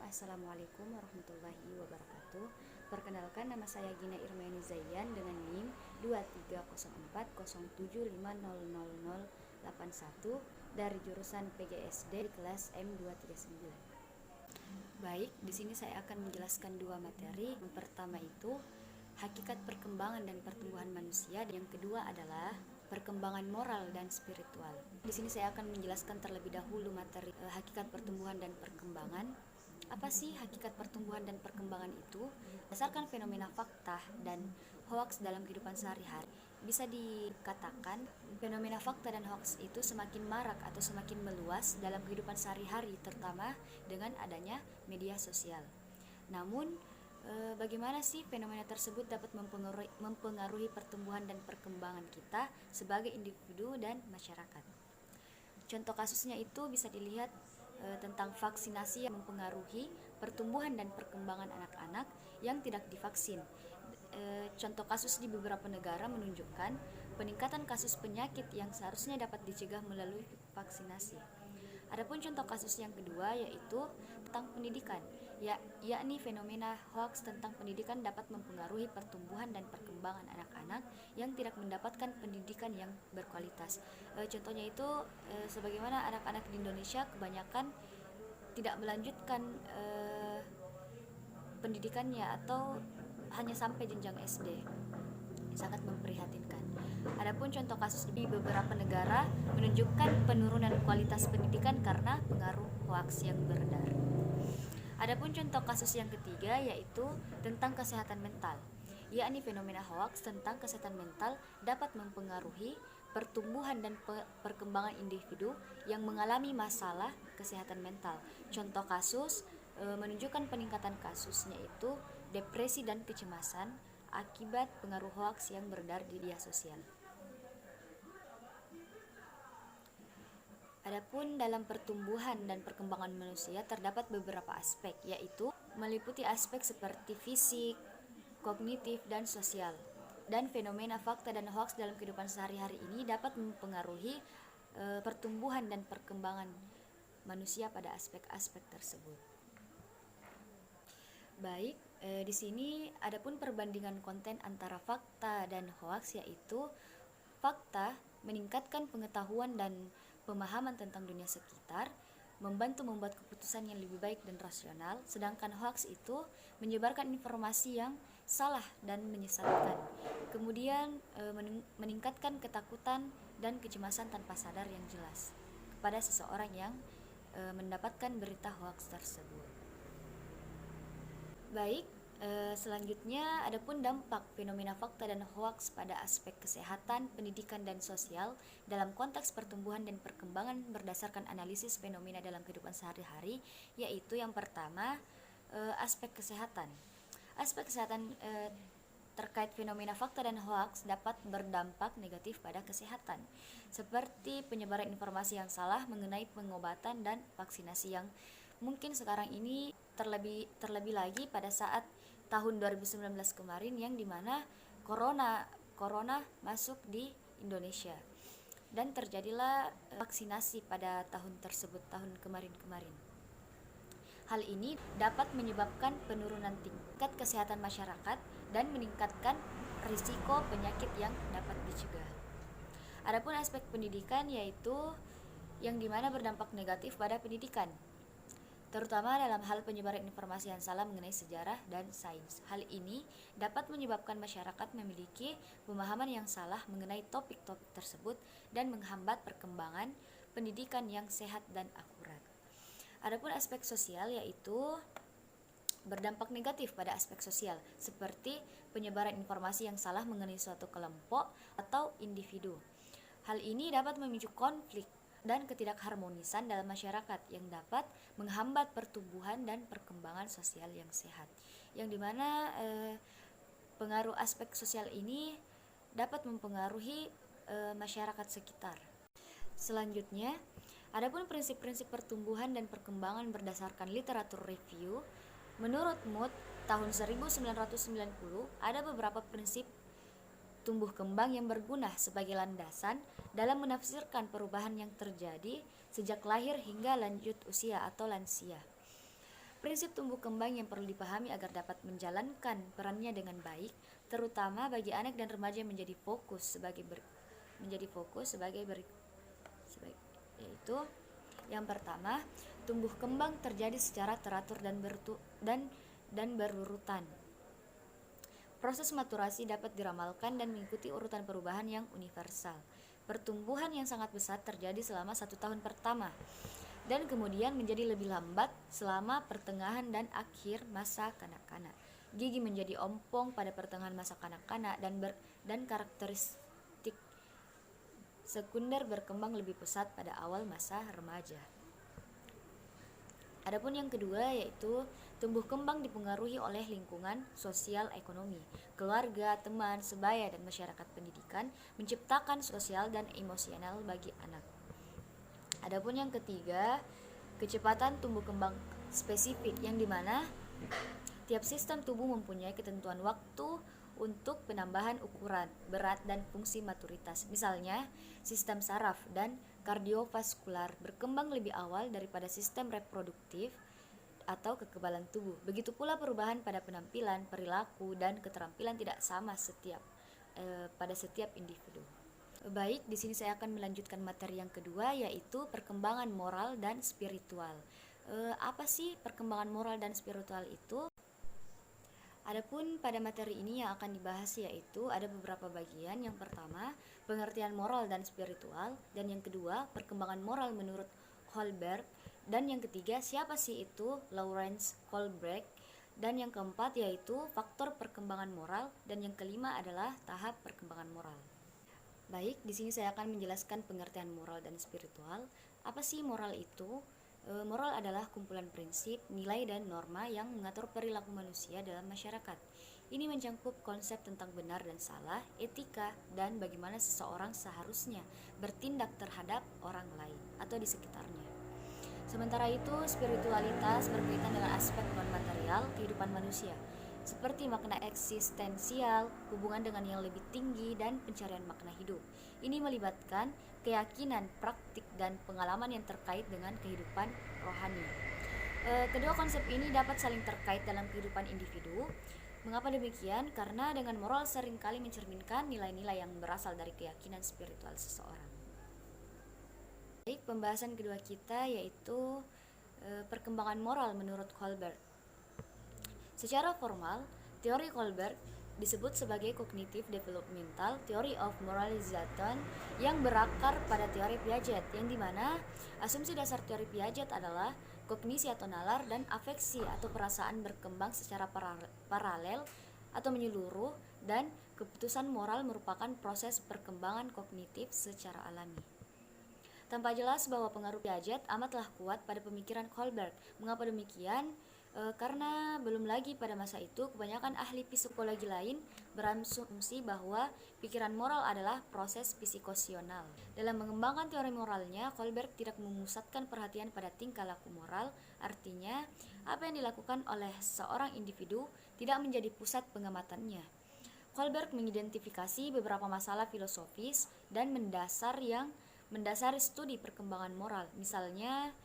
Assalamualaikum warahmatullahi wabarakatuh. Perkenalkan, nama saya Gina Irmeni Zayyan dengan NIM 230407500081 dari jurusan PGSD di kelas M239. Baik, di sini saya akan menjelaskan dua materi. Yang pertama itu hakikat perkembangan dan pertumbuhan manusia, dan yang kedua adalah perkembangan moral dan spiritual. Di sini saya akan menjelaskan terlebih dahulu materi hakikat pertumbuhan dan perkembangan. Apa sih hakikat pertumbuhan dan perkembangan itu? Berdasarkan fenomena fakta dan hoaks dalam kehidupan sehari-hari, bisa dikatakan fenomena fakta dan hoaks itu semakin marak atau semakin meluas dalam kehidupan sehari-hari, terutama dengan adanya media sosial. Namun, bagaimana sih fenomena tersebut dapat mempengaruhi pertumbuhan dan perkembangan kita sebagai individu dan masyarakat? Contoh kasusnya itu bisa dilihat tentang vaksinasi yang mempengaruhi pertumbuhan dan perkembangan anak-anak yang tidak divaksin. Contoh kasus di beberapa negara menunjukkan peningkatan kasus penyakit yang seharusnya dapat dicegah melalui vaksinasi. Adapun contoh kasus yang kedua yaitu tentang pendidikan, yakni fenomena hoaks tentang pendidikan dapat mempengaruhi pertumbuhan dan perkembangan anak-anak yang tidak mendapatkan pendidikan yang berkualitas. Contohnya itu sebagaimana anak-anak di Indonesia kebanyakan tidak melanjutkan pendidikannya atau hanya sampai jenjang SD. Sangat memprihatinkan. Adapun contoh kasus di beberapa negara menunjukkan penurunan kualitas pendidikan karena pengaruh hoaks yang beredar. Adapun contoh kasus yang ketiga yaitu tentang kesehatan mental, yakni fenomena hoaks tentang kesehatan mental dapat mempengaruhi pertumbuhan dan perkembangan individu yang mengalami masalah kesehatan mental. Contoh kasus menunjukkan peningkatan kasusnya itu depresi dan kecemasan akibat pengaruh hoaks yang beredar di media sosial. Adapun dalam pertumbuhan dan perkembangan manusia terdapat beberapa aspek, yaitu meliputi aspek seperti fisik, kognitif, dan sosial. Dan fenomena fakta dan hoaks dalam kehidupan sehari-hari ini dapat mempengaruhi pertumbuhan dan perkembangan manusia pada aspek-aspek tersebut. Baik, di sini adapun perbandingan konten antara fakta dan hoaks, yaitu fakta meningkatkan pengetahuan dan pemahaman tentang dunia sekitar, membantu membuat keputusan yang lebih baik dan rasional, sedangkan hoaks itu menyebarkan informasi yang salah dan menyesatkan. Kemudian meningkatkan ketakutan dan kecemasan tanpa sadar yang jelas kepada seseorang yang mendapatkan berita hoaks tersebut. Baik, selanjutnya adapun dampak fenomena fakta dan hoaks pada aspek kesehatan, pendidikan, dan sosial dalam konteks pertumbuhan dan perkembangan berdasarkan analisis fenomena dalam kehidupan sehari-hari, yaitu yang pertama aspek kesehatan. Aspek kesehatan terkait fenomena fakta dan hoaks dapat berdampak negatif pada kesehatan, seperti penyebaran informasi yang salah mengenai pengobatan dan vaksinasi yang mungkin sekarang ini terlebih lagi pada saat tahun 2019 kemarin, yang dimana corona masuk di Indonesia dan terjadilah vaksinasi pada tahun tersebut, tahun kemarin. Hal ini dapat menyebabkan penurunan tingkat kesehatan masyarakat dan meningkatkan risiko penyakit yang dapat dicegah. Adapun aspek pendidikan yaitu yang dimana berdampak negatif pada pendidikan, terutama dalam hal penyebaran informasi yang salah mengenai sejarah dan sains. Hal ini dapat menyebabkan masyarakat memiliki pemahaman yang salah mengenai topik-topik tersebut dan menghambat perkembangan pendidikan yang sehat dan akurat. Adapun aspek sosial yaitu berdampak negatif pada aspek sosial, seperti penyebaran informasi yang salah mengenai suatu kelompok atau individu. Hal ini dapat memicu konflik dan ketidakharmonisan dalam masyarakat yang dapat menghambat pertumbuhan dan perkembangan sosial yang sehat, yang dimana pengaruh aspek sosial ini dapat mempengaruhi masyarakat sekitar. Selanjutnya, adapun prinsip-prinsip pertumbuhan dan perkembangan berdasarkan literatur review, menurut Mood tahun 1990 ada beberapa prinsip tumbuh kembang yang berguna sebagai landasan dalam menafsirkan perubahan yang terjadi sejak lahir hingga lanjut usia atau lansia. Prinsip tumbuh kembang yang perlu dipahami agar dapat menjalankan perannya dengan baik, terutama bagi anak dan remaja menjadi fokus yaitu yang pertama, tumbuh kembang terjadi secara teratur dan berurutan. Proses maturasi dapat diramalkan dan mengikuti urutan perubahan yang universal. Pertumbuhan yang sangat besar terjadi selama 1 tahun pertama, dan kemudian menjadi lebih lambat selama pertengahan dan akhir masa kanak-kanak. Gigi menjadi ompong pada pertengahan masa kanak-kanak dan karakteristik sekunder berkembang lebih pesat pada awal masa remaja. Adapun yang kedua yaitu tumbuh kembang dipengaruhi oleh lingkungan sosial ekonomi. Keluarga, teman, sebaya, dan masyarakat pendidikan menciptakan sosial dan emosional bagi anak. Adapun yang ketiga, kecepatan tumbuh kembang spesifik, yang dimana tiap sistem tubuh mempunyai ketentuan waktu untuk penambahan ukuran, berat, dan fungsi maturitas. Misalnya, sistem saraf dan kardiovaskular berkembang lebih awal daripada sistem reproduktif atau kekebalan tubuh. Begitu pula perubahan pada penampilan, perilaku, dan keterampilan tidak sama pada setiap individu. Baik, di sini saya akan melanjutkan materi yang kedua, yaitu perkembangan moral dan spiritual. Apa sih perkembangan moral dan spiritual itu? Adapun pada materi ini yang akan dibahas yaitu ada beberapa bagian. Yang pertama, pengertian moral dan spiritual, dan yang kedua, perkembangan moral menurut Kohlberg, dan yang ketiga, siapa sih itu Lawrence Kohlberg, dan yang keempat yaitu faktor perkembangan moral, dan yang kelima adalah tahap perkembangan moral. Baik, di sini saya akan menjelaskan pengertian moral dan spiritual. Apa sih moral itu? Moral adalah kumpulan prinsip, nilai, dan norma yang mengatur perilaku manusia dalam masyarakat. Ini mencakup konsep tentang benar dan salah, etika, dan bagaimana seseorang seharusnya bertindak terhadap orang lain atau di sekitarnya. Sementara itu, spiritualitas berkaitan dengan aspek non-material kehidupan manusia, seperti makna eksistensial, hubungan dengan yang lebih tinggi, dan pencarian makna hidup. Ini melibatkan keyakinan, praktik, dan pengalaman yang terkait dengan kehidupan rohani. Kedua konsep ini dapat saling terkait dalam kehidupan individu. Mengapa demikian? Karena dengan moral seringkali mencerminkan nilai-nilai yang berasal dari keyakinan spiritual seseorang. Baik, pembahasan kedua kita yaitu perkembangan moral menurut Kohlberg. Secara formal, teori Kohlberg disebut sebagai Cognitive Developmental Theory of Moralization yang berakar pada teori Piaget, yang dimana asumsi dasar teori Piaget adalah kognisi atau nalar dan afeksi atau perasaan berkembang secara paralel atau menyeluruh, dan keputusan moral merupakan proses perkembangan kognitif secara alami. Tampak jelas bahwa pengaruh Piaget amatlah kuat pada pemikiran Kohlberg. Mengapa demikian? Karena belum lagi pada masa itu kebanyakan ahli psikologi lain berasumsi bahwa pikiran moral adalah proses psikosional. Dalam mengembangkan teori moralnya, Kohlberg tidak memusatkan perhatian pada tingkah laku moral. Artinya, apa yang dilakukan oleh seorang individu tidak menjadi pusat pengamatannya. Kohlberg mengidentifikasi beberapa masalah filosofis dan mendasari studi perkembangan moral. Misalnya,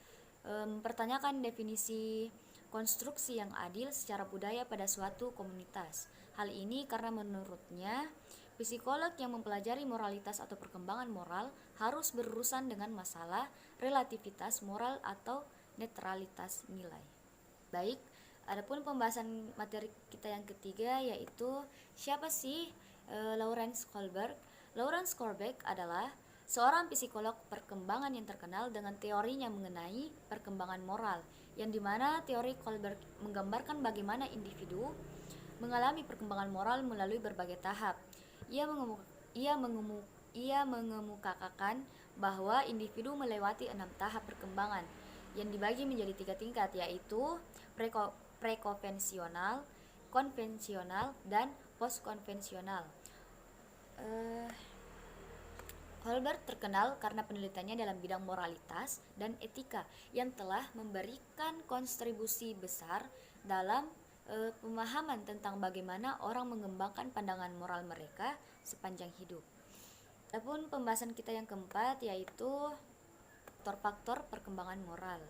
mempertanyakan definisi konstruksi yang adil secara budaya pada suatu komunitas. Hal ini karena menurutnya, psikolog yang mempelajari moralitas atau perkembangan moral harus berurusan dengan masalah relativitas moral atau netralitas nilai. Baik, adapun pembahasan materi kita yang ketiga yaitu siapa sih Lawrence Kohlberg? Lawrence Kohlberg adalah seorang psikolog perkembangan yang terkenal dengan teorinya mengenai perkembangan moral, yang dimana teori Kohlberg menggambarkan bagaimana individu mengalami perkembangan moral melalui berbagai tahap. Ia mengemukakan bahwa individu melewati 6 tahap perkembangan yang dibagi menjadi 3 tingkat, yaitu prekonvensional, konvensional, dan postkonvensional. Kohlberg terkenal karena penelitiannya dalam bidang moralitas dan etika yang telah memberikan kontribusi besar dalam pemahaman tentang bagaimana orang mengembangkan pandangan moral mereka sepanjang hidup. Adapun pembahasan kita yang keempat yaitu faktor-faktor perkembangan moral.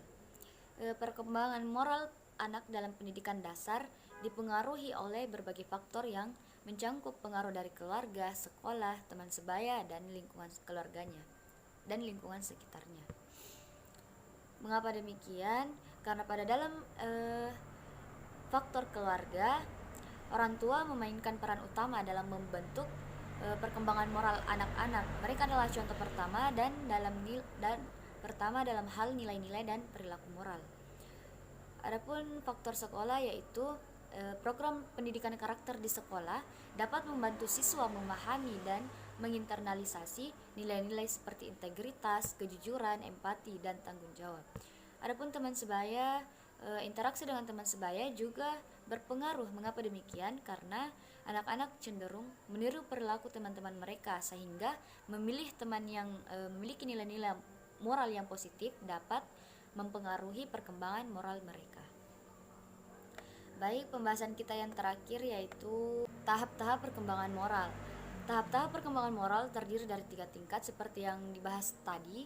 Perkembangan moral anak dalam pendidikan dasar dipengaruhi oleh berbagai faktor yang mencangkup pengaruh dari keluarga, sekolah, teman sebaya, dan lingkungan keluarganya dan lingkungan sekitarnya. Mengapa demikian? Karena pada dalam faktor keluarga, orang tua memainkan peran utama dalam membentuk perkembangan moral anak-anak. Mereka adalah contoh pertama dalam hal nilai-nilai dan perilaku moral. Adapun faktor sekolah yaitu program pendidikan karakter di sekolah dapat membantu siswa memahami dan menginternalisasi nilai-nilai seperti integritas, kejujuran, empati, dan tanggung jawab. Adapun teman sebaya, interaksi dengan teman sebaya juga berpengaruh. Mengapa demikian? Karena anak-anak cenderung meniru perilaku teman-teman mereka, sehingga memilih teman yang memiliki nilai-nilai moral yang positif dapat mempengaruhi perkembangan moral mereka. Baik, pembahasan kita yang terakhir yaitu tahap-tahap perkembangan moral. Tahap-tahap perkembangan moral terdiri dari 3 tingkat seperti yang dibahas tadi.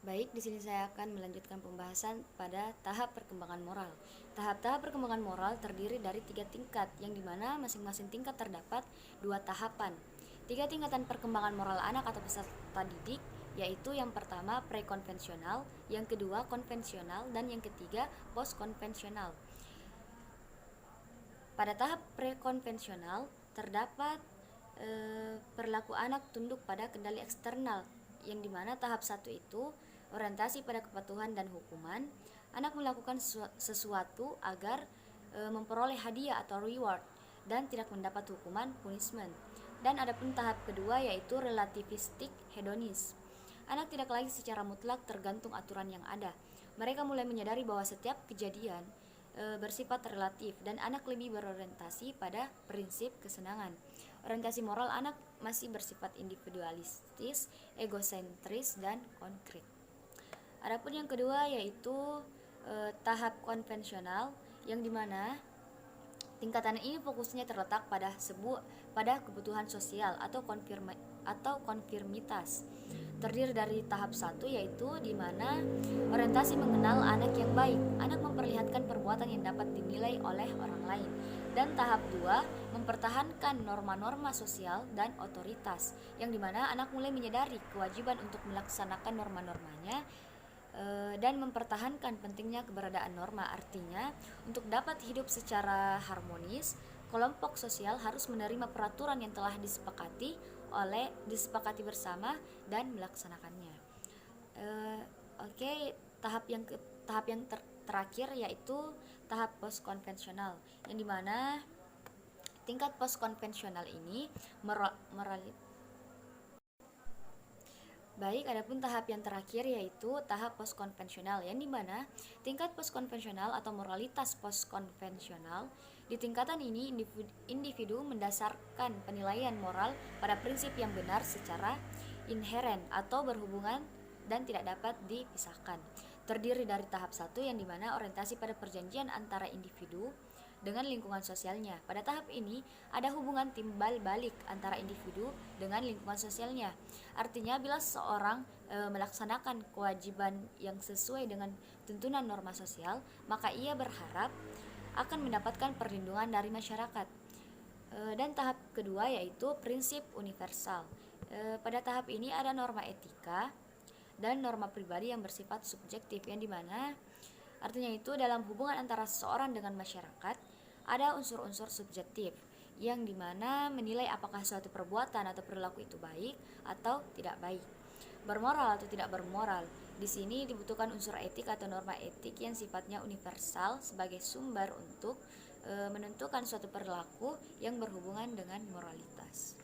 Baik, di sini saya akan melanjutkan pembahasan pada tahap perkembangan moral. Tahap-tahap perkembangan moral terdiri dari 3 tingkat, yang dimana masing-masing tingkat terdapat 2 tahapan. 3 tingkatan perkembangan moral anak atau peserta didik, yaitu yang pertama prekonvensional, yang kedua konvensional, dan yang ketiga postkonvensional. Pada tahap prekonvensional terdapat perilaku anak tunduk pada kendali eksternal, yang dimana tahap 1 itu orientasi pada kepatuhan dan hukuman. Anak melakukan sesuatu agar memperoleh hadiah atau reward dan tidak mendapat hukuman punishment. Dan adapun tahap kedua yaitu relativistik hedonis. Anak tidak lagi secara mutlak tergantung aturan yang ada. Mereka mulai menyadari bahwa setiap kejadian bersifat relatif dan anak lebih berorientasi pada prinsip kesenangan. Orientasi moral anak masih bersifat individualistis, egosentris, dan konkret. Adapun yang kedua yaitu tahap konvensional, yang dimana tingkatan ini fokusnya terletak pada kebutuhan sosial atau konfirmitas. Terdiri dari tahap 1 yaitu di mana orientasi mengenal anak yang baik. Anak memperlihatkan perbuatan yang dapat dinilai oleh orang lain. Dan tahap 2 mempertahankan norma-norma sosial dan otoritas, yang dimana anak mulai menyadari kewajiban untuk melaksanakan norma-normanya dan mempertahankan pentingnya keberadaan norma. Artinya, untuk dapat hidup secara harmonis, kelompok sosial harus menerima peraturan yang telah disepakati bersama dan melaksanakannya. Tahap yang terakhir yaitu tahap postkonvensional, yang dimana tingkat postkonvensional ini Baik, adapun tahap yang terakhir yaitu tahap postkonvensional, yang dimana tingkat postkonvensional atau moralitas postkonvensional. Di tingkatan ini, individu mendasarkan penilaian moral pada prinsip yang benar secara inheren atau berhubungan dan tidak dapat dipisahkan. Terdiri dari tahap 1 yang dimana orientasi pada perjanjian antara individu dengan lingkungan sosialnya. Pada tahap ini ada hubungan timbal balik antara individu dengan lingkungan sosialnya. Artinya bila seseorang melaksanakan kewajiban yang sesuai dengan tuntunan norma sosial, maka ia berharap akan mendapatkan perlindungan dari masyarakat. Dan tahap kedua yaitu prinsip universal. Pada tahap ini ada norma etika dan norma pribadi yang bersifat subjektif, yang dimana artinya itu dalam hubungan antara seseorang dengan masyarakat ada unsur-unsur subjektif, yang dimana menilai apakah suatu perbuatan atau perilaku itu baik atau tidak baik, bermoral atau tidak bermoral. Di sini dibutuhkan unsur etik atau norma etik yang sifatnya universal sebagai sumber untuk menentukan suatu perilaku yang berhubungan dengan moralitas.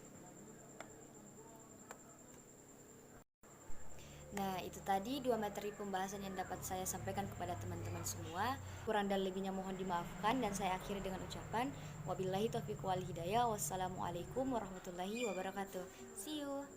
Nah, itu tadi 2 materi pembahasan yang dapat saya sampaikan kepada teman-teman semua. Kurang dan lebihnya mohon dimaafkan, dan saya akhiri dengan ucapan wabillahi taufiq wal hidayah. Wassalamualaikum warahmatullahi wabarakatuh. See you.